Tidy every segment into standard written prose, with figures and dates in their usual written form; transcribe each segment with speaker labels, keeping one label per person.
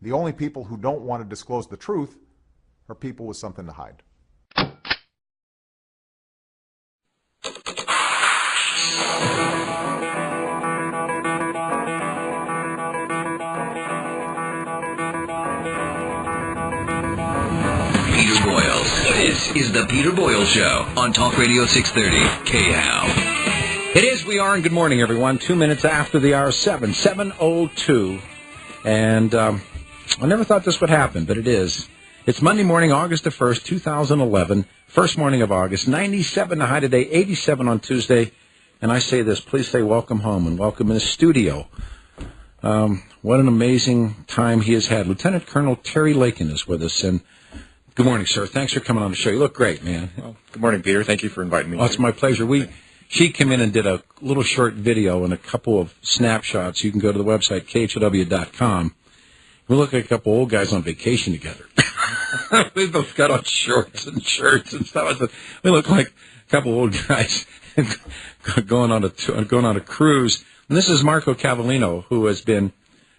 Speaker 1: The only people who don't want to disclose the truth are people with something to hide.
Speaker 2: Peter Boyle. This is the Peter Boyle Show on Talk Radio 630 KHAL.
Speaker 3: It is. We are, and good morning, everyone. 2 minutes after the hour, 7:02. And I never thought this would happen, but it is. It's Monday morning, August the 1st, 2011, first morning of August, 97 the high today, 87 on Tuesday. And I say this, please say welcome home and welcome in the studio. What an amazing time he has had. Lieutenant Colonel Terry Lakin is with us, and good morning, sir. Thanks for coming on the show. You look great, man.
Speaker 4: Well, good morning, Peter. Thank you for inviting me.
Speaker 3: Oh, it's my pleasure. She came in and did a little short video and a couple of snapshots. You can go to the website, KHOW.com. We look like a couple old guys on vacation together. We both got on shorts and shirts and stuff. We look like a couple old guys going on a cruise. And this is Marco Cavallino, who has been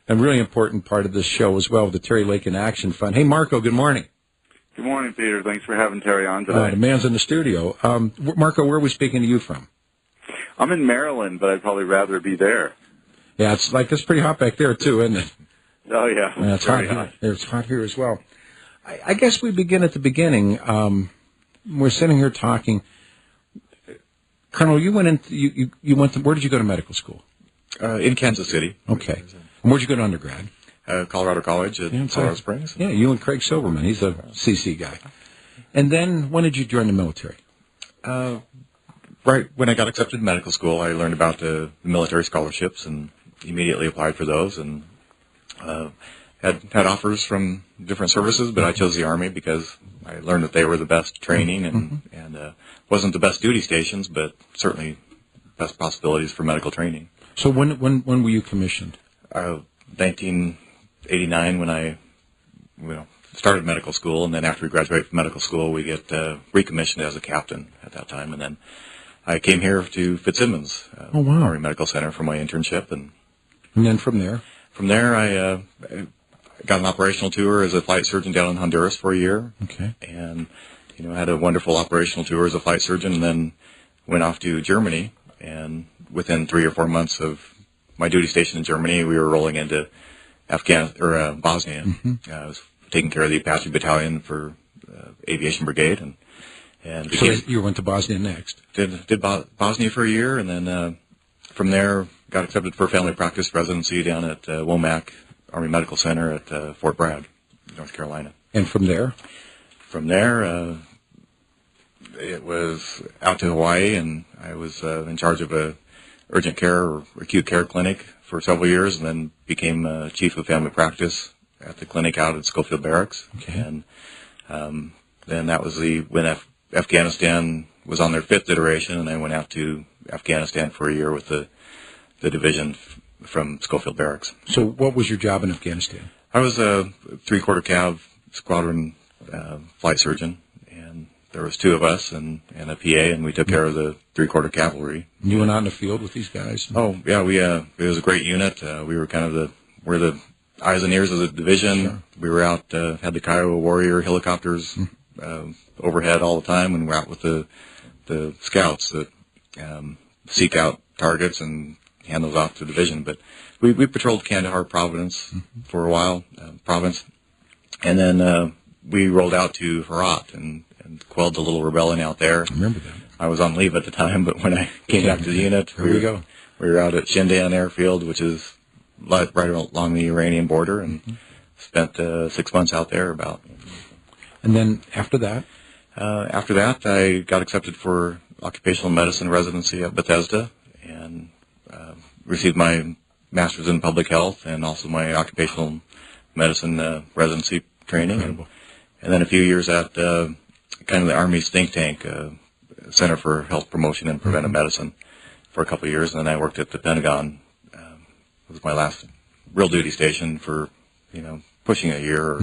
Speaker 3: a really important part of this show as well, with the Terry Lakin Action Fund. Hey, Marco, good morning.
Speaker 5: Good morning, Peter. Thanks for having Terry on today.
Speaker 3: The man's in the studio. Marco, where are we speaking to you from?
Speaker 5: I'm in Maryland, but I'd probably rather be there.
Speaker 3: Yeah, it's pretty hot back there, too, isn't it?
Speaker 5: Oh, yeah.
Speaker 3: It's hot here. It's hot here as well. I guess we begin at the beginning. We're sitting here talking. Colonel, you went to, where did you go to medical school?
Speaker 4: In Kansas City.
Speaker 3: Okay. And where'd you go to undergrad?
Speaker 4: Colorado College at Colorado Springs.
Speaker 3: Yeah, you and Craig Silverman. He's a CC guy. And then when did you join the military?
Speaker 4: Right when I got accepted to medical school, I learned about the military scholarships and immediately applied for those, and had offers from different services, but I chose the Army because I learned that they were the best training and wasn't the best duty stations, but certainly best possibilities for medical training.
Speaker 3: So when were you commissioned?
Speaker 4: 1989 when I started medical school, and then after we graduate from medical school, we get recommissioned as a captain at that time, and then I came here to Fitzsimmons Army Medical Center for my internship, and
Speaker 3: then from there?
Speaker 4: From there, I got an operational tour as a flight surgeon down in Honduras for a year.
Speaker 3: Okay.
Speaker 4: And, had a wonderful operational tour as a flight surgeon, and then went off to Germany. And within 3 or 4 months of my duty station in Germany, we were rolling into Bosnia. I was taking care of the Apache Battalion for Aviation Brigade, and
Speaker 3: so you went to Bosnia next?
Speaker 4: Did Bosnia for a year, and then from there got accepted for family practice residency down at Womack Army Medical Center at Fort Bragg, North Carolina.
Speaker 3: And from there?
Speaker 4: From there, it was out to Hawaii, and I was in charge of a urgent care or acute care clinic for several years, and then became chief of family practice at the clinic out at Schofield Barracks.
Speaker 3: Okay.
Speaker 4: And then that was when Afghanistan was on their 5th iteration, and I went out to Afghanistan for a year with the division from Schofield Barracks.
Speaker 3: So what was your job in Afghanistan?
Speaker 4: I was a 3/4 cav squadron flight surgeon, and there was 2 of us and a PA, and we took care of the 3/4 cavalry.
Speaker 3: You went out in the field with these guys?
Speaker 4: Oh, yeah, it was a great unit. We were we're the eyes and ears of the division. Sure. We were out, had the Kiowa Warrior helicopters overhead all the time, and we're out with the scouts that seek out targets and hand those off to the division. But we patrolled Kandahar Province for a while, and then we rolled out to Herat and quelled the little rebellion out there.
Speaker 3: I remember that.
Speaker 4: I was on leave at the time, but when I came back to the unit, we were out at Shindan Airfield, which is right along the Iranian border, and spent 6 months out there about.
Speaker 3: And then after that?
Speaker 4: After that, I got accepted for occupational medicine residency at Bethesda, and received my master's in public health and also my occupational medicine residency training. And then a few years at kind of the Army's think tank, Center for Health Promotion and Preventive Medicine, for a couple of years. And then I worked at the Pentagon. It was my last real duty station for, pushing a year.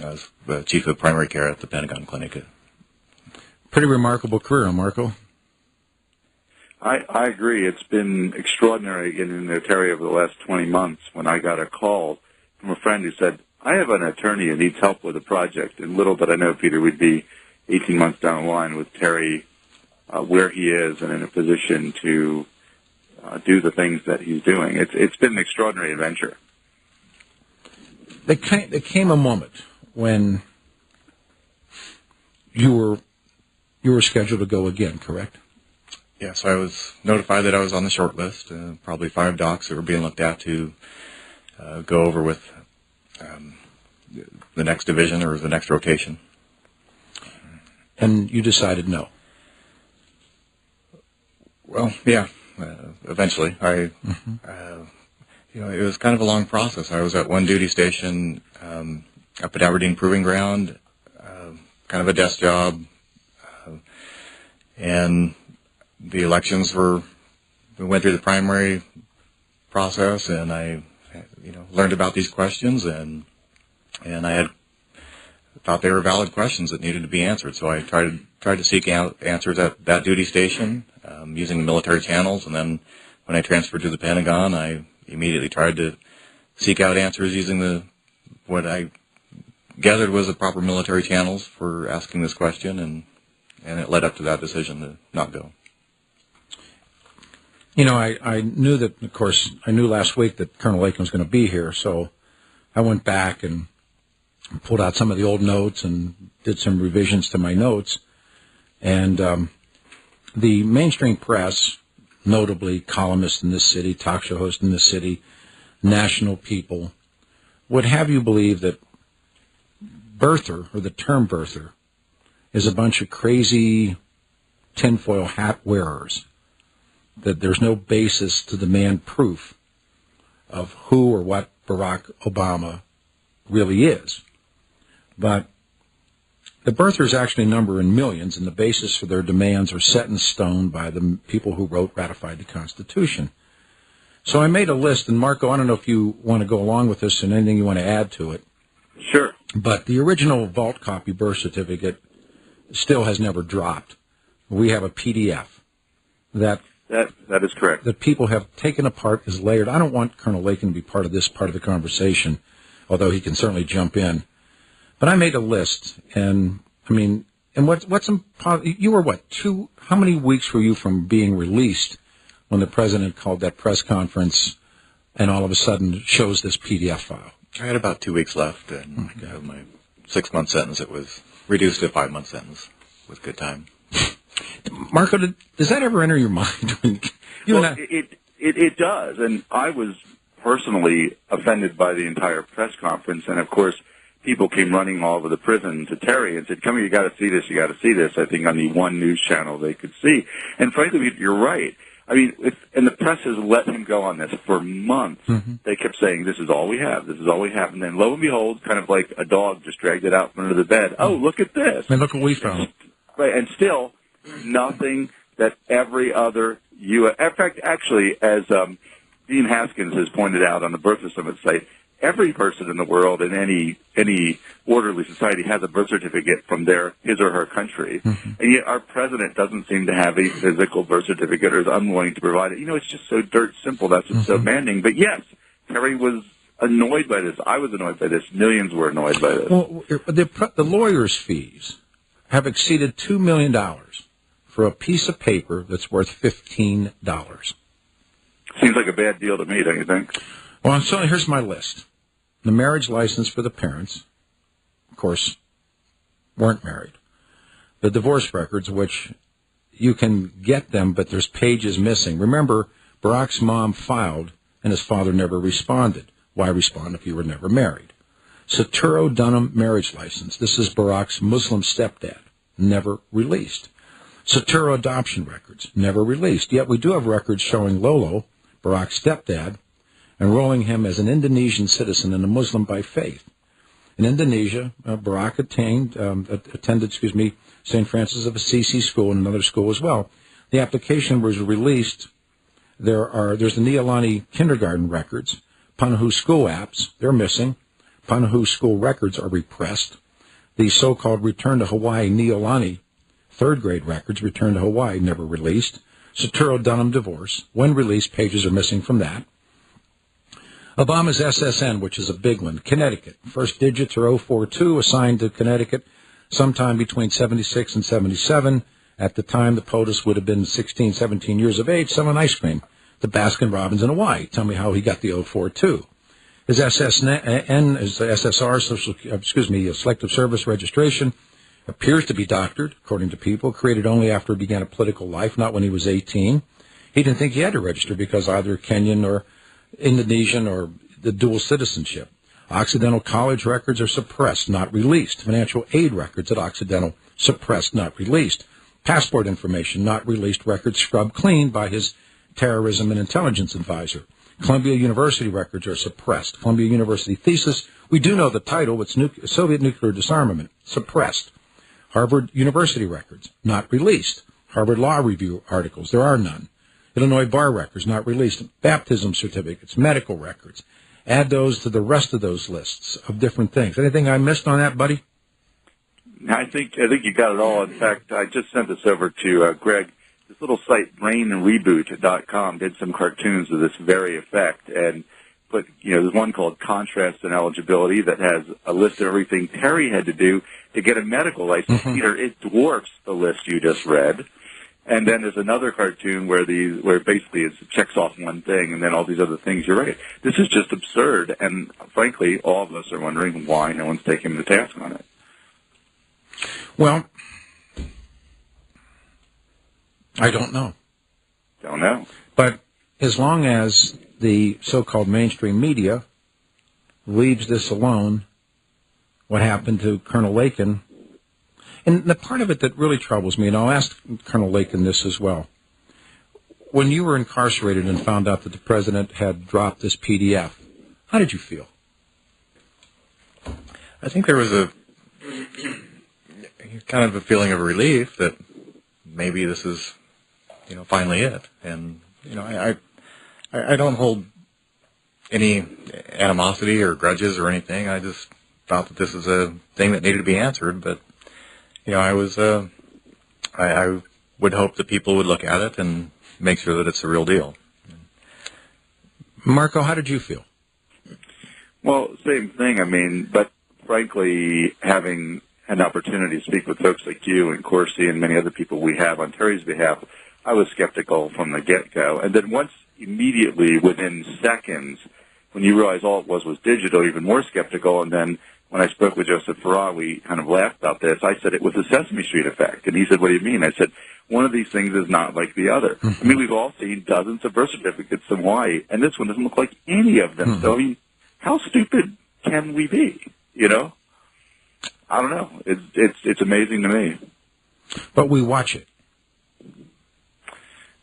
Speaker 4: I was the chief of primary care at the Pentagon Clinic.
Speaker 3: Pretty remarkable career, Marco.
Speaker 5: I agree. It's been extraordinary getting to know Terry over the last 20 months. When I got a call from a friend who said, I have an attorney who needs help with a project, and little did I know, Peter, we'd be 18 months down the line with Terry where he is and in a position to do the things that he's doing. It's been an extraordinary adventure.
Speaker 3: There came a moment when you were scheduled to go again, correct?
Speaker 4: Yes, I was notified that I was on the short list, probably 5 docs that were being looked at to go over with the next division or the next rotation.
Speaker 3: And you decided no.
Speaker 4: Well, yeah, eventually. It was kind of a long process. I was at one duty station up at Aberdeen Proving Ground, kind of a desk job, and the elections we went through the primary process, and I, learned about these questions, and I had thought they were valid questions that needed to be answered. So I tried to seek out answers at that duty station using the military channels, and then when I transferred to the Pentagon, I immediately tried to seek out answers using what I gathered was the proper military channels for asking this question, and it led up to that decision to not go.
Speaker 3: I knew that, of course, I knew last week that Colonel Lakin was going to be here, so I went back and pulled out some of the old notes and did some revisions to my notes. And the mainstream press, notably columnists in this city, talk show hosts in this city, national people, would have you believe that birther, or the term birther, is a bunch of crazy tinfoil hat wearers, that there's no basis to demand proof of who or what Barack Obama really is. But the birthers actually number in millions, and the basis for their demands are set in stone by the people who ratified the Constitution. So I made a list, and Marco, I don't know if you want to go along with this and anything you want to add to it.
Speaker 5: Sure.
Speaker 3: But the original vault copy birth certificate still has never dropped. We have a PDF that
Speaker 5: is correct.
Speaker 3: That people have taken apart as layered. I don't want Colonel Lakin to be part of this part of the conversation, although he can certainly jump in. But I made a list, and you were how many weeks were you from being released when the president called that press conference and all of a sudden shows this PDF file?
Speaker 4: I had about 2 weeks left, and my 6-month sentence, it was reduced to a 5-month sentence with good time.
Speaker 3: Marco, does that ever enter your mind?
Speaker 5: It does, and I was personally offended by the entire press conference, and of course, people came running all over the prison to Terry and said, come here, you got to see this, you got to see this. I think on the one news channel they could see. And frankly, you're right. I mean, and the press has let him go on this for months. Mm-hmm. They kept saying, this is all we have, this is all we have. And then lo and behold, kind of like a dog just dragged it out from under the bed. Oh, look at this.
Speaker 3: And look what we found.
Speaker 5: Right, and still nothing that every other U.S. In fact, actually, as Dean Haskins has pointed out on the Birther Summit site, every person in the world in any orderly society has a birth certificate from his or her country. Mm-hmm. And yet our president doesn't seem to have a physical birth certificate or is unwilling to provide it. It's just so dirt simple. That's what's so maddening. But yes, Terry was annoyed by this. I was annoyed by this. Millions were annoyed by this.
Speaker 3: Well, the lawyers' fees have exceeded $2 million for a piece of paper that's worth $15.
Speaker 5: Seems like a bad deal to me, don't you think?
Speaker 3: Well, so here's my list. The marriage license for the parents, of course, weren't married. The divorce records, which you can get them, but there's pages missing. Remember, Barack's mom filed, and his father never responded. Why respond if you were never married? Saturo Dunham marriage license. This is Barack's Muslim stepdad. Never released. Saturo adoption records. Never released. Yet we do have records showing Lolo, Barack's stepdad, enrolling him as an Indonesian citizen and a Muslim by faith. In Indonesia, Barack attended St. Francis of Assisi School and another school as well. The application was released. There's the Neolani kindergarten records. Panahu school apps, they're missing. Panahu school records are repressed. The so-called Return to Hawaii Neolani third grade records, Return to Hawaii, never released. Saturo Dunham divorce. When released, pages are missing from that. Obama's SSN, which is a big one, Connecticut. First digits are 042, assigned to Connecticut sometime between 76 and 77. At the time, the POTUS would have been 16, 17 years of age, selling ice cream. The Baskin-Robbins in Hawaii. Tell me how he got the 042. His SSN, his SSR, Selective Service Registration, appears to be doctored, according to people, created only after he began a political life, not when he was 18. He didn't think he had to register because either Kenyan or Indonesian or the dual citizenship. Occidental college records are suppressed, not released. Financial aid records at Occidental, suppressed, not released. Passport information, not released. Records scrubbed clean by his terrorism and intelligence advisor. Columbia University records are suppressed. Columbia University thesis, we do know the title, it's Soviet nuclear disarmament, suppressed. Harvard University records, not released. Harvard Law Review articles, there are none. Illinois bar records, not released. Baptism certificates, medical records. Add those to the rest of those lists of different things. Anything I missed on that, buddy?
Speaker 5: I think you got it all. In fact, I just sent this over to Greg. This little site, brainreboot.com, did some cartoons to this very effect, and put, there's one called Contrast and Eligibility that has a list of everything Terry had to do to get a medical license. Peter, it dwarfs the list you just read. And then there's another cartoon where basically it checks off one thing and then all these other things. You're right. This is just absurd. And frankly, all of us are wondering why no one's taking the task on it.
Speaker 3: Well, I don't know.
Speaker 5: Don't know.
Speaker 3: But as long as the so-called mainstream media leaves this alone, what happened to Colonel Lakin. And the part of it that really troubles me, and I'll ask Colonel Lakin this as well, when you were incarcerated and found out that the president had dropped this PDF, how did you feel?
Speaker 4: I think there was a kind of a feeling of relief that maybe this is, finally it. And, I don't hold any animosity or grudges or anything. I just thought that this is a thing that needed to be answered, but I would hope that people would look at it and make sure that it's the real deal.
Speaker 3: Marco, how did you feel?
Speaker 5: Well, same thing. But frankly, having an opportunity to speak with folks like you and Corsi and many other people we have on Terry's behalf, I was skeptical from the get-go. And then once, immediately, within seconds, when you realize all it was digital, even more skeptical. And then when I spoke with Joseph Farrar, we kind of laughed about this. I said it was the Sesame Street effect. And he said, what do you mean? I said, one of these things is not like the other. We've all seen dozens of birth certificates in Hawaii, and this one doesn't look like any of them. So, how stupid can we be? I don't know. It's amazing to me.
Speaker 3: But we watch it.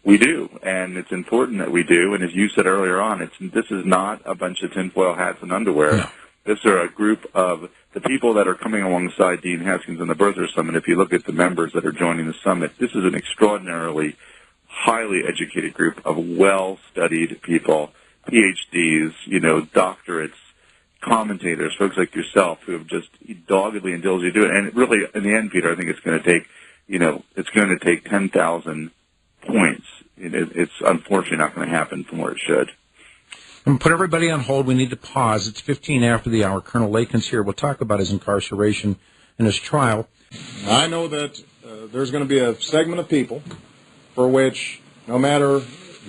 Speaker 5: We do, and it's important that we do. And as you said earlier on, this is not a bunch of tinfoil hats and underwear.
Speaker 3: No.
Speaker 5: This are a group of the people that are coming alongside Dean Haskins and the Birther Summit. If you look at the members that are joining the summit, this is an extraordinarily highly educated group of well-studied people, PhDs, doctorates, commentators, folks like yourself who have just doggedly and diligently do it. And really, in the end, Peter, I think it's going to take 10,000 points. It's unfortunately not going to happen from where it should.
Speaker 3: I'm going to put everybody on hold. We need to pause. It's 15 after the hour. Colonel Lakin's here. We'll talk about his incarceration and his trial.
Speaker 6: I know that there's going to be a segment of people for which, no matter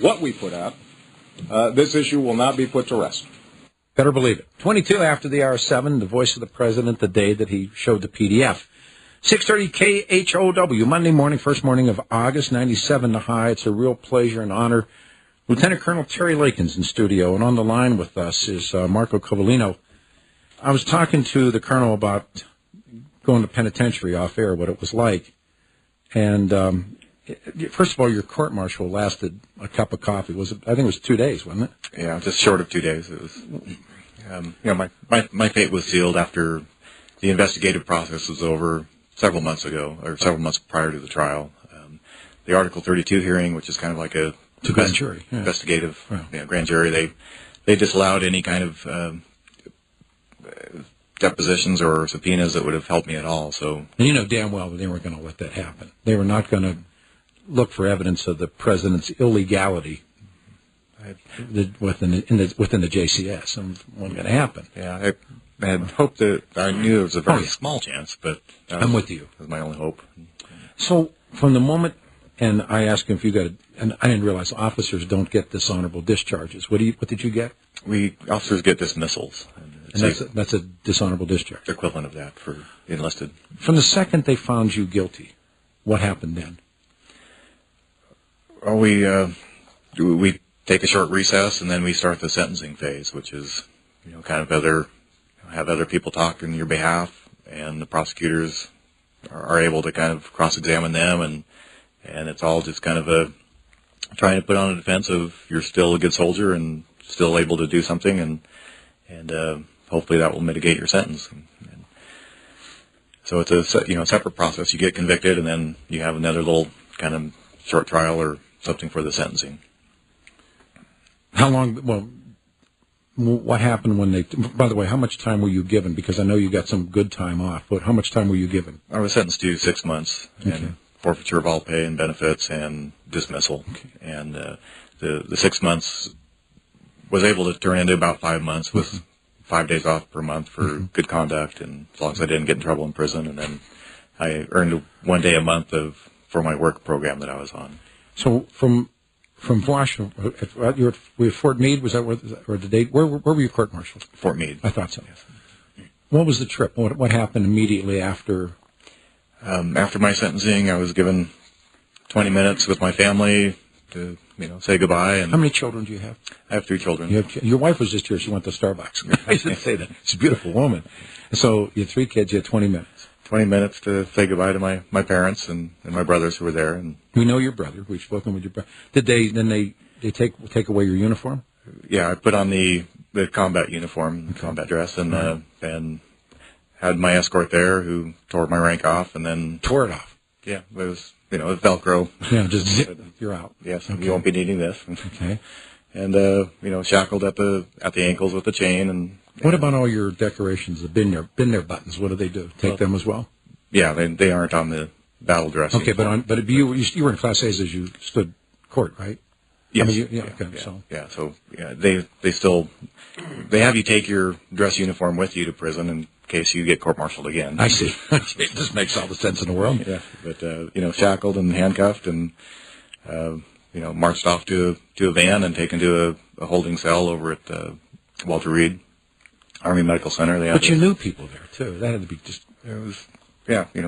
Speaker 6: what we put out, this issue will not be put to rest.
Speaker 3: Better believe it. 22 after the hour 7, the voice of the president, the day that he showed the PDF. 630 KHOW, Monday morning, first morning of August, 97 to high. It's a real pleasure and honor. Lieutenant Colonel Terry Lakin's in studio, and on the line with us is Marco Covellino. I was talking to the colonel about going to penitentiary off air, what it was like. And first of all, your court-martial lasted a cup of coffee. I think it was 2 days, wasn't it?
Speaker 4: Yeah, just short of 2 days. It was, my fate was sealed after the investigative process was over several months ago, or several months prior to the trial. The Article 32 hearing, which is kind of like a
Speaker 3: grand jury,
Speaker 4: investigative grand jury, they disallowed any kind of depositions or subpoenas that would have helped me at all. So,
Speaker 3: and you know damn well that they weren't going to let that happen. They were not going to look for evidence of the president's illegality. within the JCS, and it wasn't going to happen.
Speaker 4: Yeah, I had hoped that I knew it was a very small chance, but
Speaker 3: I'm with you.
Speaker 4: That was my only hope.
Speaker 3: So from the moment, and I asked him if you got, and I didn't realize officers don't get dishonorable discharges. What did you get?
Speaker 4: Officers get dismissals.
Speaker 3: And that's a dishonorable discharge.
Speaker 4: The equivalent of that for enlisted.
Speaker 3: From the second they found you guilty, what happened then?
Speaker 4: Well, we take a short recess and then we start the sentencing phase, which is, kind of have other people talk on your behalf, and the prosecutors are able to kind of cross-examine them, and it's all just kind of trying to put on a defense of you're still a good soldier and still able to do something, and hopefully that will mitigate your sentence. And so it's a separate process. You get convicted, and then you have another little kind of short trial or something for the sentencing.
Speaker 3: How long? Well, what happened when they? By the way, how much time were you given? Because I know you got some good time off. But how much time were you given?
Speaker 4: I was sentenced to 6 months and forfeiture of all pay and benefits and dismissal. Okay. And the 6 months was able to turn into about 5 months with 5 days off per month for good conduct, and as long as I didn't get in trouble in prison. And then I earned 1 day a month for my work program that I was on. So from Washington, you were at Fort Meade. Was that where the date? Where were you court-martialed? Fort Meade.
Speaker 3: I thought so. Yes. What was the trip? What happened immediately after?
Speaker 4: After my sentencing, I was given 20 minutes with my family to say goodbye. And
Speaker 3: how many children do you have?
Speaker 4: I have 3 children.
Speaker 3: Your wife was just here. She went to Starbucks. I should say that. She's a beautiful woman. So you had 3 kids. You had 20 minutes.
Speaker 4: 20 minutes to say goodbye to my parents and my brothers who were there. And
Speaker 3: we know your brother. We've spoken with your brother. Did they take away your uniform?
Speaker 4: Yeah, I put on the combat uniform, combat dress, and had my escort there who tore my rank off, and then
Speaker 3: tore it off.
Speaker 4: Yeah, it was Velcro.
Speaker 3: Yeah, just zip. You're out.
Speaker 4: Yes, okay. You won't be needing this.
Speaker 3: Okay.
Speaker 4: And shackled at the ankles with the chain. And
Speaker 3: what about all your decorations, the bin there buttons? What do they do? Take them as well?
Speaker 4: Yeah, they aren't on the battle dress.
Speaker 3: Okay, uniform. but you were in Class A's as you stood court, right?
Speaker 4: Yes.
Speaker 3: So
Speaker 4: they have you take your dress uniform with you to prison in case you get court-martialed again.
Speaker 3: I see. It just makes all the sense in the world.
Speaker 4: Yeah, but shackled and handcuffed and marched off to a van and taken to a holding cell over at Walter Reed Army Medical Center.
Speaker 3: But you knew people there too. That had to be just.
Speaker 4: It was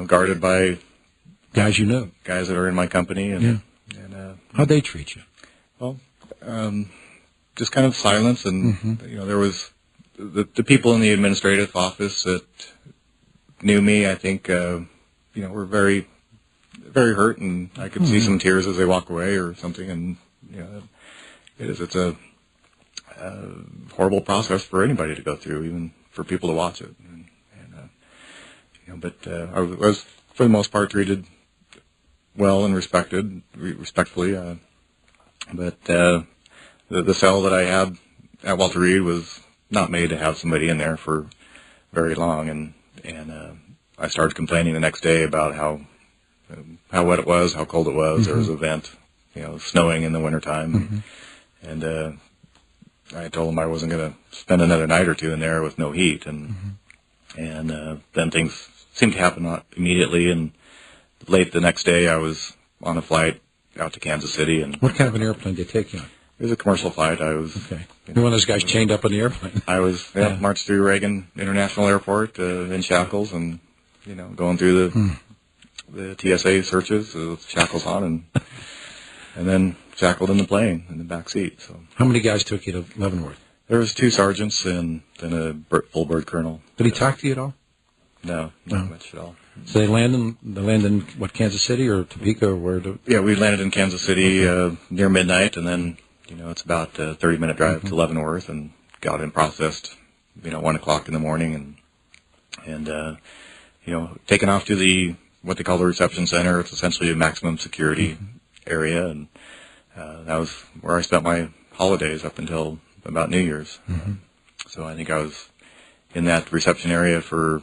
Speaker 4: guarded by
Speaker 3: guys you knew,
Speaker 4: guys that are in my company, and
Speaker 3: how'd they treat you?
Speaker 4: Well, just kind of silence, and there was the people in the administrative office that knew me. I think were very, very hurt, and I could see some tears as they walk away or something. And it's a horrible process for anybody to go through, even for people to watch it. But I was for the most part treated well and respectfully. But the cell that I had at Walter Reed was not made to have somebody in there for very long, and I started complaining the next day about how wet it was, how cold it was. There was a vent, snowing in the wintertime, and I told him I wasn't going to spend another night or two in there with no heat, and then things seemed to happen immediately, and late the next day I was on a flight out to Kansas City. And
Speaker 3: what kind of an airplane did they take you on?
Speaker 4: It was a commercial flight. I was
Speaker 3: okay. You're one of those guys chained up on the airplane.
Speaker 4: I was marched through Reagan International Airport in shackles, and going through the TSA searches with shackles on, and then shackled in the plane in the back seat. So
Speaker 3: how many guys took you to Leavenworth?
Speaker 4: There was 2 sergeants and then a full bird colonel.
Speaker 3: Did he talk to you at all?
Speaker 4: No, not much at all.
Speaker 3: So they land in what, Kansas City or Topeka or where?
Speaker 4: Yeah, we landed in Kansas City near midnight, and then it's about a 30-minute drive to Leavenworth, and got in processed 1 o'clock in the morning, and taken off to what they call the reception center. It's essentially a maximum security area, and that was where I spent my holidays up until about New Year's. So I think I was in that reception area for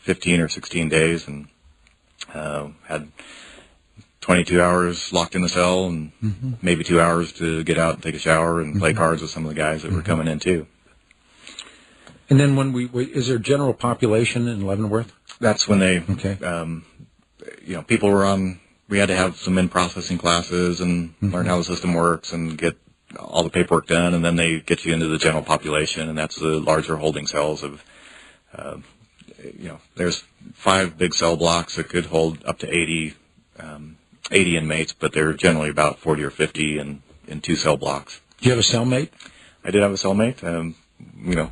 Speaker 4: 15 or 16 days, and had 22 hours locked in the cell and maybe 2 hours to get out and take a shower and play cards with some of the guys that were coming in too.
Speaker 3: And then is there general population in Leavenworth?
Speaker 4: That's when they,
Speaker 3: Okay.
Speaker 4: People were on, we had to have some in-processing classes and learn how the system works and get all the paperwork done, and then they get you into the general population, and that's the larger holding cells of, there's 5 big cell blocks that could hold up to 80 inmates, but they're generally about 40 or 50 in 2 cell blocks.
Speaker 3: Do you have a cellmate?
Speaker 4: I did have a cellmate.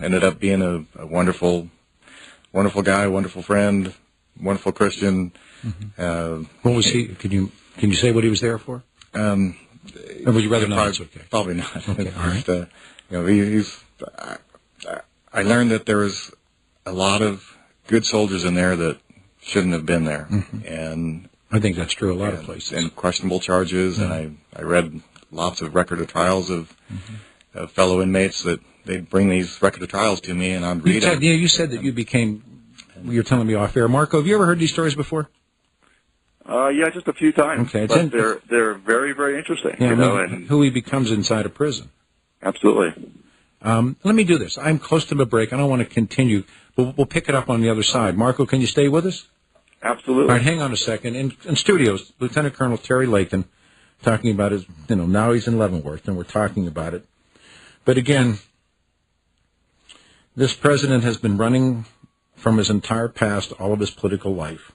Speaker 4: Ended up being a wonderful guy, wonderful friend, wonderful Christian.
Speaker 3: What was he? Can you say what he was there for? Or would you rather not?
Speaker 4: Probably,
Speaker 3: It's okay.
Speaker 4: Probably not.
Speaker 3: Okay, all right.
Speaker 4: I learned that there was a lot of good soldiers in there that shouldn't have been there, and
Speaker 3: I think that's true a lot of places.
Speaker 4: And questionable charges, and I read lots of record of trials of fellow inmates that they'd bring these record of trials to me, and I'd read them.
Speaker 3: You said that you became. You're telling me off air, Marco. Have you ever heard these stories before?
Speaker 5: Yeah, just a few times.
Speaker 3: Okay,
Speaker 5: but they're very, very interesting.
Speaker 3: Yeah,
Speaker 5: and
Speaker 3: who he becomes inside a prison.
Speaker 5: Absolutely.
Speaker 3: Let me do this. I'm close to the break. I don't want to continue, but we'll pick it up on the other side. Marco, can you stay with us?
Speaker 5: Absolutely.
Speaker 3: All right, hang on a second. In studios, Lieutenant Colonel Terry Lakin talking about his, now he's in Leavenworth, and we're talking about it. But again, this president has been running from his entire past, all of his political life.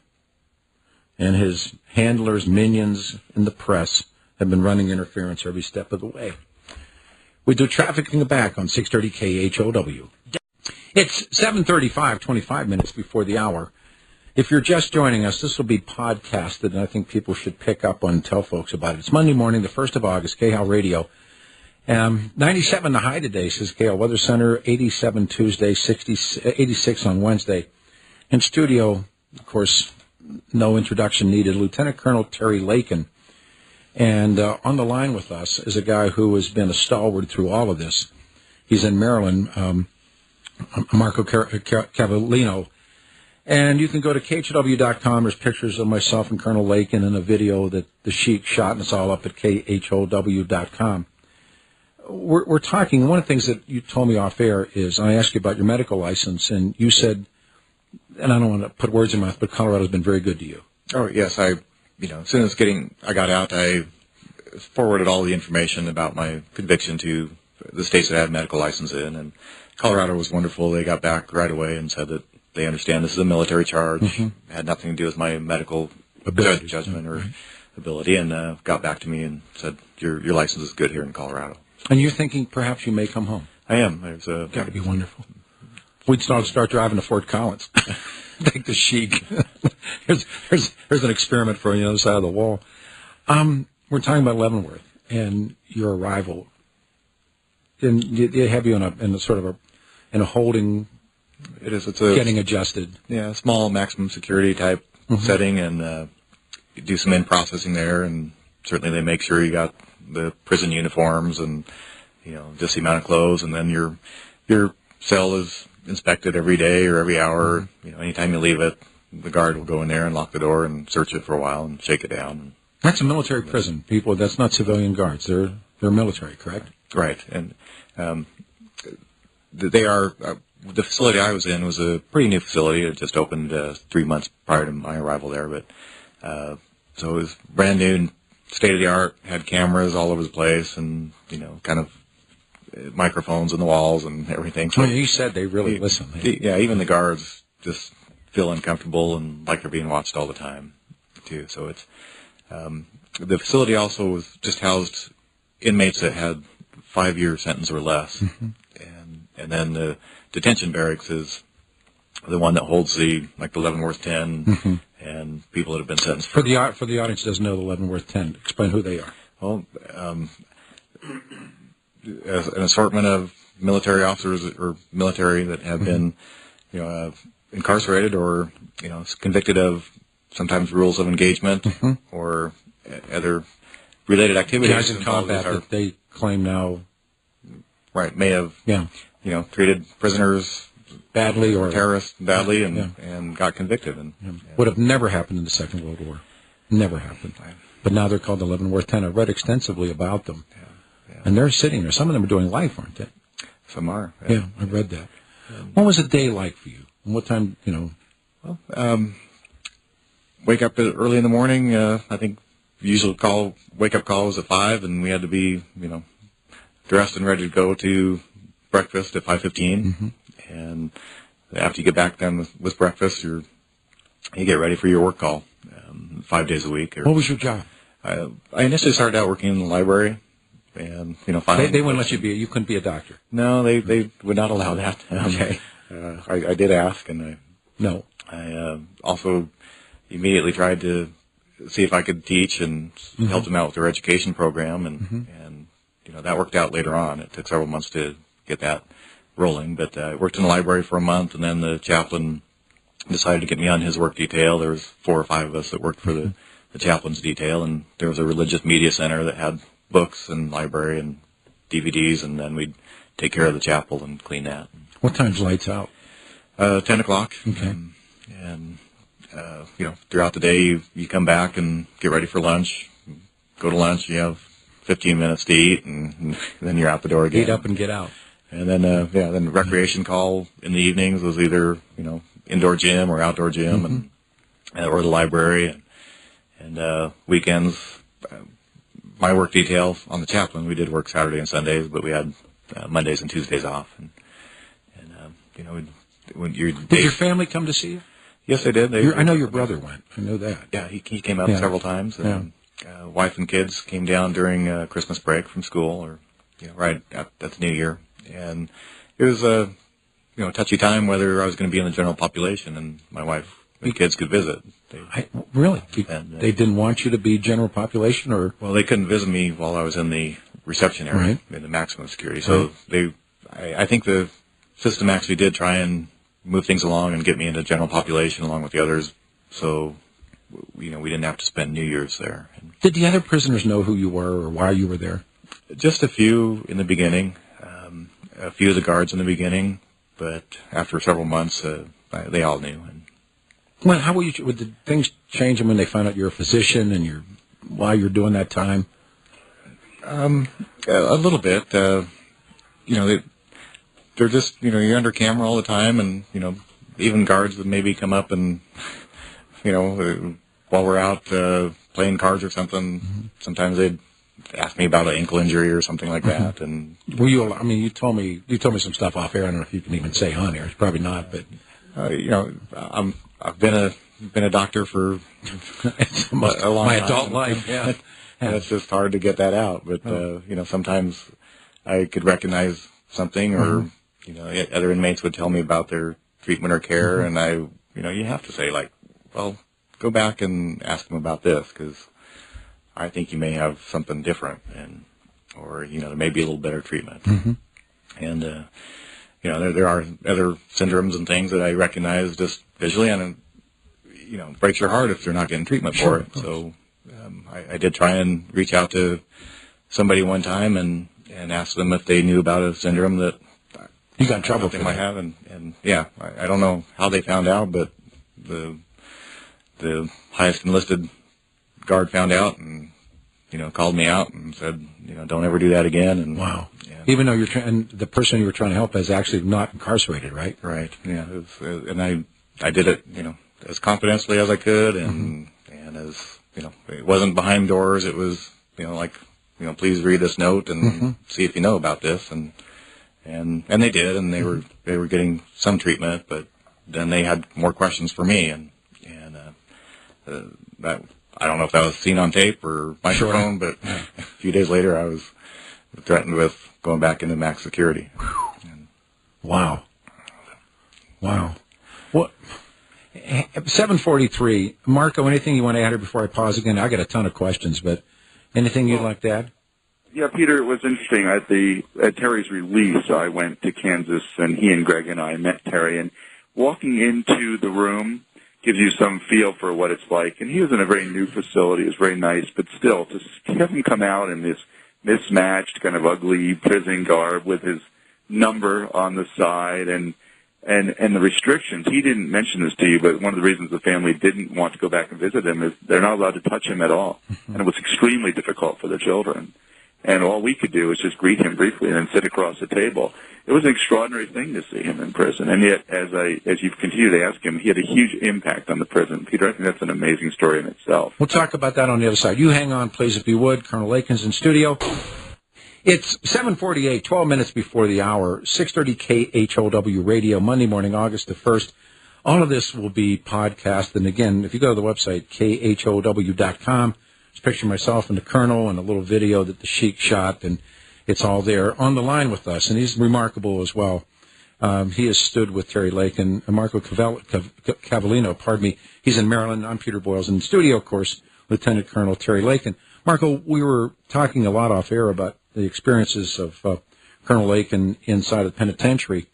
Speaker 3: And his handlers, minions, and the press have been running interference every step of the way. We do trafficking back on 630 KHOW. It's 7:35, 25 minutes before the hour. If you're just joining us, this will be podcasted, and I think people should pick up on and tell folks about it. It's Monday morning, the 1st of August, KHOW Radio. 97 the high today, says KHOW Weather Center, 87 Tuesday, 86 on Wednesday. In studio, of course, no introduction needed, Lieutenant Colonel Terry Lakin. And on the line with us is a guy who has been a stalwart through all of this. He's in Maryland, Marco Cavallino. And you can go to KHOW.com. There's pictures of myself and Colonel Lakin and a video that the Sheik shot, and it's all up at KHOW.com. We're talking, one of the things that you told me off air is, I asked you about your medical license, and you said, and I don't want to put words in my mouth, but Colorado's been very good to you.
Speaker 4: Oh, yes. As soon as I got out, I forwarded all the information about my conviction to the states that I had medical license in, and Colorado was wonderful. They got back right away and said that they understand this is a military charge. It had nothing to do with my medical judgment or ability, and got back to me and said, your license is good here in Colorado.
Speaker 3: And you're thinking perhaps you may come home?
Speaker 4: I am.
Speaker 3: Got to be wonderful. We'd start driving to Fort Collins. Take the Sheik. here's an experiment for you on the other side of the wall. We're talking about Leavenworth and your arrival. And they have you in a holding.
Speaker 4: It is. It's
Speaker 3: getting adjusted.
Speaker 4: Yeah, a small maximum security type setting, and you do some in-processing there, and certainly they make sure you got the prison uniforms and just the amount of clothes, and then your cell is inspected every day or every hour. Anytime you leave it, the guard will go in there and lock the door and search it for a while and shake it down.
Speaker 3: That's a military prison, people. That's not civilian guards. They're military, correct?
Speaker 4: Right, and they are. The facility I was in was a pretty new facility. It just opened 3 months prior to my arrival there, but so it was brand new and state of the art. Had cameras all over the place, and kind of microphones in the walls and everything. So
Speaker 3: you said they really listen.
Speaker 4: Yeah, even the guards just feel uncomfortable and like they're being watched all the time, too. So it's the facility also was just housed inmates that had 5-year sentence or less, and then the detention barracks is the one that holds the Leavenworth 10 and people that have been sentenced
Speaker 3: for the audience who doesn't know the Leavenworth 10. Explain who they are.
Speaker 4: Well, as an assortment of military officers or military that have been, incarcerated or convicted of sometimes rules of engagement or other related activities.
Speaker 3: Guys in combat that they claim now,
Speaker 4: right, may have treated prisoners
Speaker 3: badly or
Speaker 4: terrorists badly and got convicted and
Speaker 3: would have never happened in the Second World War. Never happened. but now they're called the Leavenworth 10. I've read extensively about them.
Speaker 4: Yeah.
Speaker 3: And they're sitting there. Some of them are doing life, aren't they?
Speaker 4: Some are.
Speaker 3: Yeah, I read that. What was a day like for you? And what time,
Speaker 4: Well, wake up early in the morning. I think the usual wake-up call was at 5, and we had to be, dressed and ready to go to breakfast at 5:15. And after you get back done with breakfast, you get ready for your work call 5 days a week.
Speaker 3: What was your job?
Speaker 4: I initially started out working in the library, and finally
Speaker 3: They wouldn't let you couldn't be a doctor.
Speaker 4: No, they would not allow that.
Speaker 3: Okay.
Speaker 4: I did ask, and I also immediately tried to see if I could teach and help them out with their education program, and that worked out later on. It took several months to get that rolling, but I worked in the library for a month, and then the chaplain decided to get me on his work detail. There was 4 or 5 of us that worked for the chaplain's detail, and there was a religious media center that had books and library and DVDs, and then we'd take care of the chapel and clean that.
Speaker 3: What time's lights out?
Speaker 4: 10 o'clock.
Speaker 3: Okay.
Speaker 4: And throughout the day, you come back and get ready for lunch. Go to lunch, you have 15 minutes to eat, and then you're out the door again.
Speaker 3: Eat up and get out.
Speaker 4: And then, then recreation call in the evenings was either, indoor gym or outdoor gym, or the library. And weekends, my work detail on the chaplain, we did work Saturday and Sundays, but we had Mondays and Tuesdays off. And when
Speaker 3: did your family come to see you?
Speaker 4: Yes, they did.
Speaker 3: I know your brother went. I know that.
Speaker 4: Yeah, he came out several times. And, wife and kids came down during Christmas break from school, or right at the New Year, and it was a touchy time whether I was going to be in the general population, and my wife and kids could visit.
Speaker 3: Really? They didn't want you to be general population, or?
Speaker 4: Well, they couldn't visit me while I was in the reception area in the maximum security. So I think the system actually did try and move things along and get me into general population along with the others. So we didn't have to spend New Year's there.
Speaker 3: Did the other prisoners know who you were or why you were there?
Speaker 4: Just a few in the beginning, a few of the guards in the beginning, but after several months, they all knew.
Speaker 3: Well, how would things change when they found out you're a physician and why you're doing that time?
Speaker 4: A little bit. They're just, you're under camera all the time, and, even guards would maybe come up and, while we're out playing cards or something, sometimes they'd ask me about an ankle injury or something like that. And
Speaker 3: were you? I mean, you told me some stuff off air. I don't know if you can even say on air. It's probably not, but
Speaker 4: I've been a doctor for a long
Speaker 3: my
Speaker 4: time.
Speaker 3: adult life. Yeah,
Speaker 4: and it's just hard to get that out. But sometimes I could recognize something, or other inmates would tell me about their treatment or care, and you have to say, like, well, go back and ask them about this, because I think you may have something different, or there may be a little better treatment. And there are other syndromes and things that I recognize just visually, and it breaks your heart if they're not getting treatment for it. So I did try and reach out to somebody one time and ask them if they knew about a syndrome that
Speaker 3: you got in trouble for
Speaker 4: they might have, and I don't know how they found out, but the highest enlisted guard found out and called me out and said, don't ever do that again. And
Speaker 3: wow. Even though the person you were trying to help is actually not incarcerated, right?
Speaker 4: Right. Yeah. And I did it, as confidentially as I could, and as it wasn't behind doors. It was please read this note and see if you know about this, and they did, and they were getting some treatment, but then they had more questions for me, and that, I don't know if that was seen on tape or microphone, but a few days later I was threatened with going back into max security.
Speaker 3: Wow. What? 7:43. Marco, anything you want to add here before I pause again? I got a ton of questions, but anything you'd like to add?
Speaker 5: Yeah, Peter, it was interesting. At Terry's release, I went to Kansas, and he and Greg and I met Terry. And walking into the room gives you some feel for what it's like. And he was in a very new facility. It was very nice, but still, to have him come out in this mismatched, kind of ugly prison garb with his number on the side, and and the restrictions. He didn't mention this to you, but one of the reasons the family didn't want to go back and visit him is they're not allowed to touch him at all. And it was extremely difficult for the children. And all we could do was just greet him briefly and then sit across the table. It was an extraordinary thing to see him in prison. And yet, as you've continued to ask him, he had a huge impact on the prison. Peter, I think that's an amazing story in itself.
Speaker 3: We'll talk about that on the other side. You hang on, please, if you would. Colonel Lakin's in studio. It's 7:48, 12 minutes before the hour, 630 KHOW Radio, Monday morning, August the 1st. All of this will be podcast. And again, if you go to the website, KHOW.com, just picture myself and the Colonel and a little video that the Sheik shot, and it's all there on the line with us. And he's remarkable as well. He has stood with Terry Lakin, Marco Cavallino, pardon me. He's in Maryland. I'm Peter Boyles. In the studio, of course, Lieutenant Colonel Terry Lakin. Marco, we were talking a lot off air about the experiences of Colonel Lakin inside the penitentiary.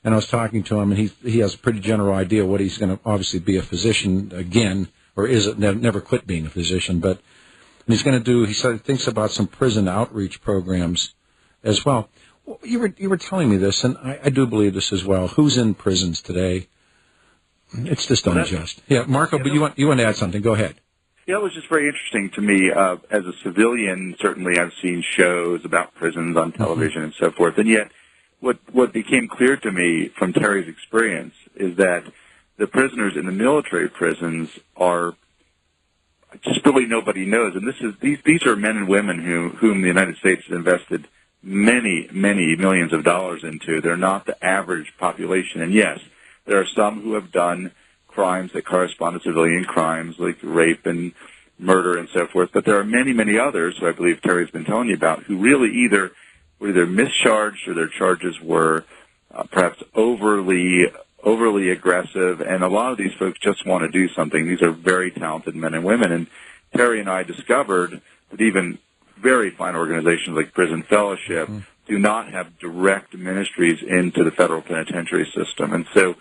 Speaker 3: And I was talking to him, and he has a pretty general idea what he's going to obviously be a physician again, or is it never quit being a physician. But he's going to do, he thinks about some prison outreach programs as well. You were telling me this, and I do believe this as well. Who's in prisons today? It's just unjust. Yeah, Marco, but you want to add something. Go ahead.
Speaker 5: Yeah, it was just very interesting to me. As a civilian, certainly I've seen shows about prisons on television and so forth. And yet, what became clear to me from Terry's experience is that the prisoners in the military prisons are just really nobody knows. And these are men and women whom the United States has invested many, many millions of dollars into. They're not the average population. And yes, there are some who have done crimes that correspond to civilian crimes like rape and murder and so forth. But there are many, many others who I believe Terry's been telling you about who really were either mischarged or their charges were perhaps overly aggressive. And a lot of these folks just want to do something. These are very talented men and women. And Terry and I discovered that even very fine organizations like Prison Fellowship do not have direct ministries into the federal penitentiary system. And so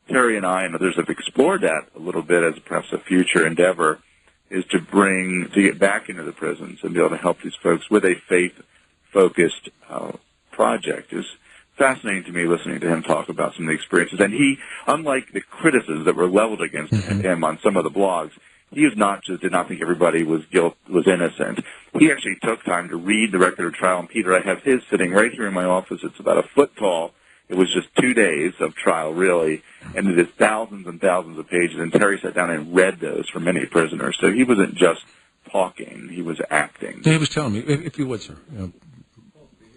Speaker 5: Terry and I and others have explored that a little bit as perhaps a future endeavor, is to get back into the prisons and be able to help these folks with a faith-focused project. It's fascinating to me listening to him talk about some of the experiences. And he, unlike the criticisms that were leveled against him on some of the blogs, he did not think everybody was innocent. He actually took time to read the record of trial. And Peter, I have his sitting right here in my office. It's about a foot tall. It was just 2 days of trial, really, and it is thousands and thousands of pages. And Terry sat down and read those for many prisoners. So he wasn't just talking; he was acting.
Speaker 3: He was telling me, if you would, sir.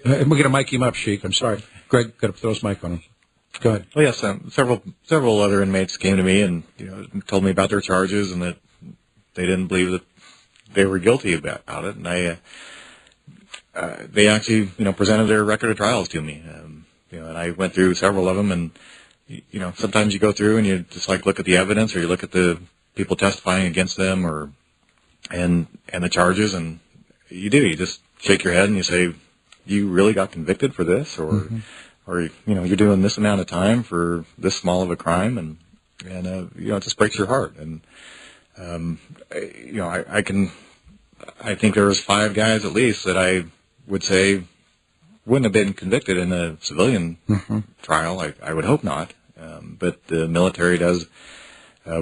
Speaker 3: We're going to mic him up, Sheik. I'm sorry, Greg. Got to throw his mic on him. Go ahead.
Speaker 4: Well, yes, several other inmates came to me and told me about their charges and that they didn't believe that they were guilty about it. And they actually presented their record of trials to me. And I went through several of them, and sometimes you go through and you just look at the evidence, or you look at the people testifying against them, and the charges, and you just shake your head and you say, you really got convicted for this, or you're doing this amount of time for this small of a crime, and it just breaks your heart. And I think there was 5 guys at least that I would say wouldn't have been convicted in a civilian trial. I would hope not. But the military does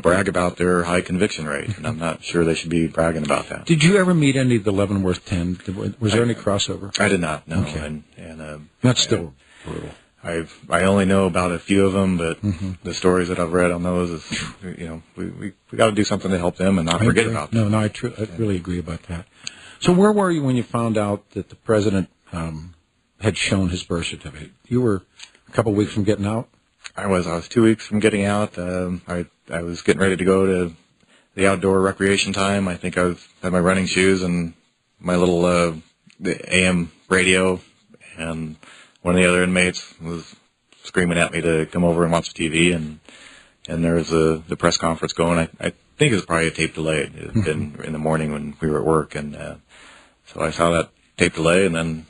Speaker 4: brag about their high conviction rate, and I'm not sure they should be bragging about that.
Speaker 3: Did you ever meet any of the Leavenworth 10? Was there any crossover?
Speaker 4: I did not, no.
Speaker 3: Okay. And that's still brutal.
Speaker 4: I only know about a few of them, but the stories that I've read on those is, we got to do something to help them and not forget about them.
Speaker 3: No, I really agree about that. So where were you when you found out that the president had shown his birth certificate? You were a couple of weeks from getting out?
Speaker 4: I was 2 weeks from getting out. I was getting ready to go to the outdoor recreation time. I think I had my running shoes and my little the AM radio, and one of the other inmates was screaming at me to come over and watch TV, and there was the press conference going. I think it was probably a tape delay. It had been in the morning when we were at work, and so I saw that tape delay, and then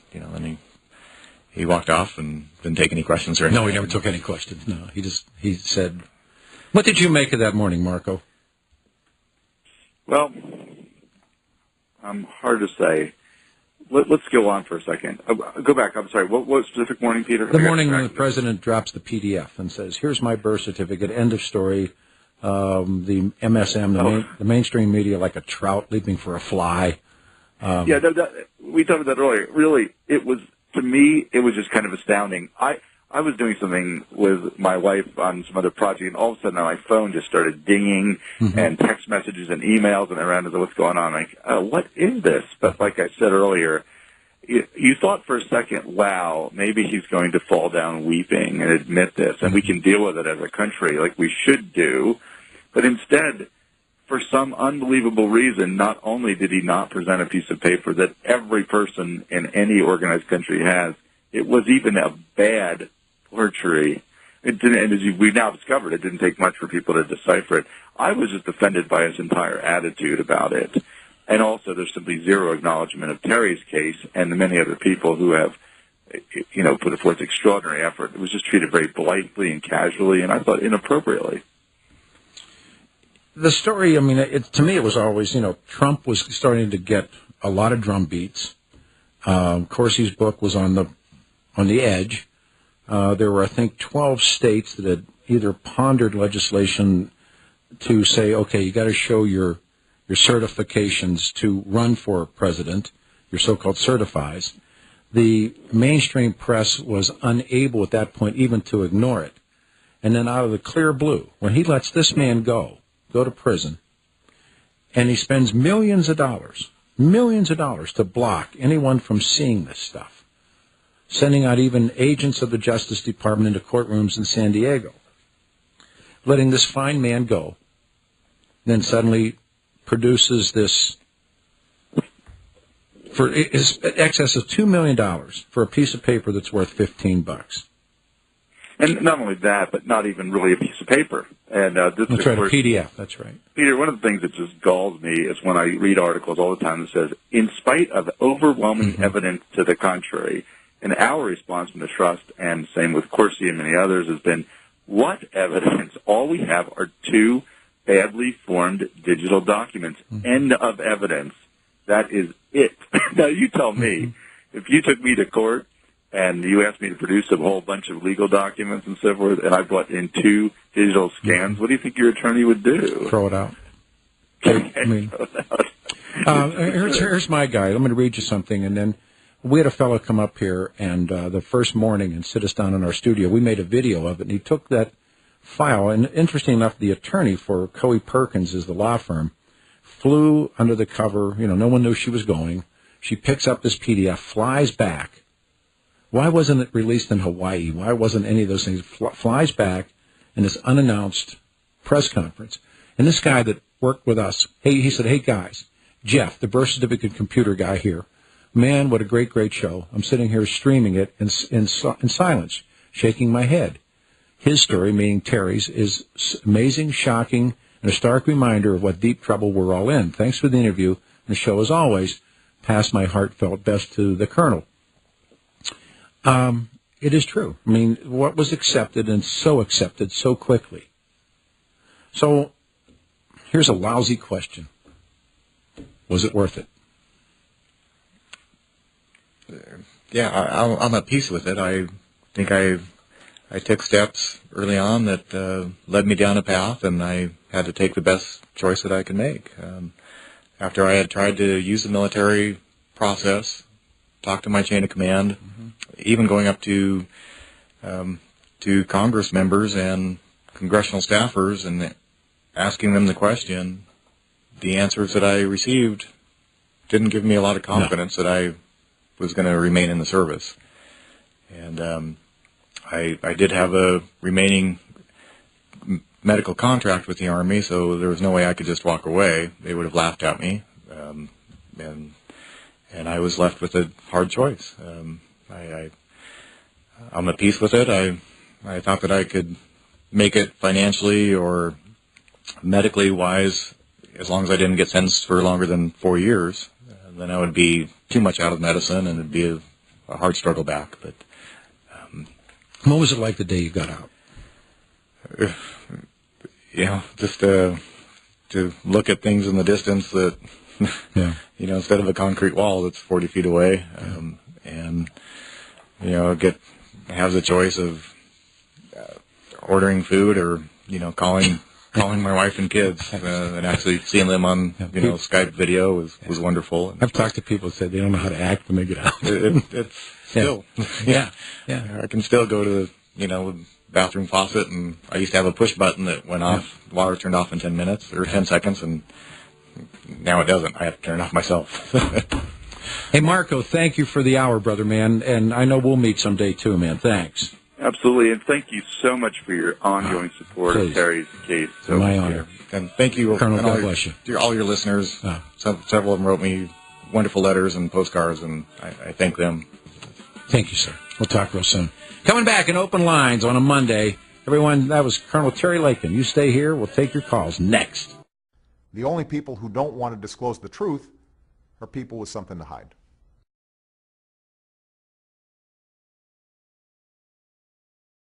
Speaker 4: he walked off and didn't take any questions or anything.
Speaker 3: No, he never took any questions. No, he said, "What did you make of that morning, Marco?"
Speaker 5: Well, hard to say. let's go on for a second. Go back. I'm sorry. What specific morning, Peter?
Speaker 3: The morning when the president drops the PDF and says, "Here's my birth certificate." End of story. The MSM, the mainstream media, like a trout leaping for a fly.
Speaker 5: We talked about that earlier. Really, to me, it was just kind of astounding. I was doing something with my wife on some other project, and all of a sudden my phone just started dinging, and text messages and emails, and I ran into what's going on. I'm like, what is this? But like I said earlier, you thought for a second, wow, maybe he's going to fall down weeping and admit this, and we can deal with it as a country like we should do. But instead, for some unbelievable reason, not only did he not present a piece of paper that every person in any organized country has, it was even a bad forgery. It didn't, and as we've now discovered, it didn't take much for people to decipher it. I was just offended by his entire attitude about it. And also, there's simply zero acknowledgement of Terry's case and the many other people who have, put forth extraordinary effort. It was just treated very blithely and casually, and I thought inappropriately.
Speaker 3: The story, to me, it was always, Trump was starting to get a lot of drum beats. Corsi's book was on the edge. There were, I think, 12 states that had either pondered legislation to say, okay, you got to show your certifications to run for president, your so-called certifies. The mainstream press was unable at that point even to ignore it. And then out of the clear blue, when he lets this man go to prison, and he spends millions of dollars to block anyone from seeing this stuff, sending out even agents of the Justice Department into courtrooms in San Diego, letting this fine man go, then suddenly produces this for excess of $2 million for a piece of paper that's worth $15.
Speaker 5: And not only that, but not even really a piece of paper. And this
Speaker 3: that's right, a PDF. That's right.
Speaker 5: Peter, one of the things that just galls me is when I read articles all the time that says, in spite of overwhelming evidence to the contrary, and our response from the trust, and same with Corsi and many others, has been, what evidence? All we have are two badly formed digital documents. End of evidence. That is it. Now, you tell me, if you took me to court and you asked me to produce a whole bunch of legal documents and so forth, and I brought in two digital scans, what do you think your attorney would do?
Speaker 3: Throw it out. Here's my guy. I'm going to read you something, and then we had a fellow come up here and the first morning and sit us down in our studio. We made a video of it, and he took that file, and interesting enough, the attorney for Coe Perkins is the law firm, flew under the cover, no one knew she was going. She picks up this PDF, flies back. Why wasn't it released in Hawaii? Why wasn't any of those things? Flies back in this unannounced press conference. And this guy that worked with us, he said, hey, guys, Jeff, the birth certificate computer guy here, man, what a great, great show. I'm sitting here streaming it in silence, shaking my head. His story, meaning Terry's, is amazing, shocking, and a stark reminder of what deep trouble we're all in. Thanks for the interview. The show, as always, passed my heartfelt best to the Colonel. It is true. What was accepted and so accepted so quickly. So here's a lousy question. Was it worth it?
Speaker 4: Yeah, I'm at peace with it. I think I took steps early on that led me down a path, and I had to take the best choice that I could make. After I had tried to use the military process, talk to my chain of command, even going up to Congress members and congressional staffers and asking them the question, the answers that I received didn't give me a lot of confidence that I was going to remain in the service. And I did have a remaining medical contract with the Army, so there was no way I could just walk away. They would have laughed at me, and I was left with a hard choice. I'm at peace with it. I thought that I could make it financially or medically wise as long as I didn't get sentenced for longer than 4 years. Then I would be too much out of medicine, and it'd be a hard struggle back. But
Speaker 3: what was it like the day you got out?
Speaker 4: Just to look at things in the distance that
Speaker 3: Yeah.
Speaker 4: Instead of a concrete wall that's 40 feet away, and have the choice of ordering food or calling my wife and kids, and actually seeing them on Skype video was wonderful.
Speaker 3: I've talked to people that say they don't know how to act when they get out.
Speaker 4: It's still,
Speaker 3: Yeah.
Speaker 4: I can still go to the bathroom faucet, and I used to have a push button that went off, water turned off in 10 minutes or 10 seconds, and now it doesn't. I have to turn it off myself.
Speaker 3: Hey, Marco, thank you for the hour, brother, man, and I know we'll meet someday too, man. Thanks.
Speaker 5: Absolutely, and thank you so much for your ongoing support of Terry's case. So
Speaker 3: my honor.
Speaker 4: And thank you,
Speaker 3: Colonel,
Speaker 4: and
Speaker 3: God bless you.
Speaker 4: To all your listeners. Several of them wrote me wonderful letters and postcards, and I thank them.
Speaker 3: Thank you, sir. We'll talk real soon. Coming back in Open Lines on a Monday. Everyone, that was Colonel Terry Lakin. You stay here. We'll take your calls next.
Speaker 1: The only people who don't want to disclose the truth are people with something to hide.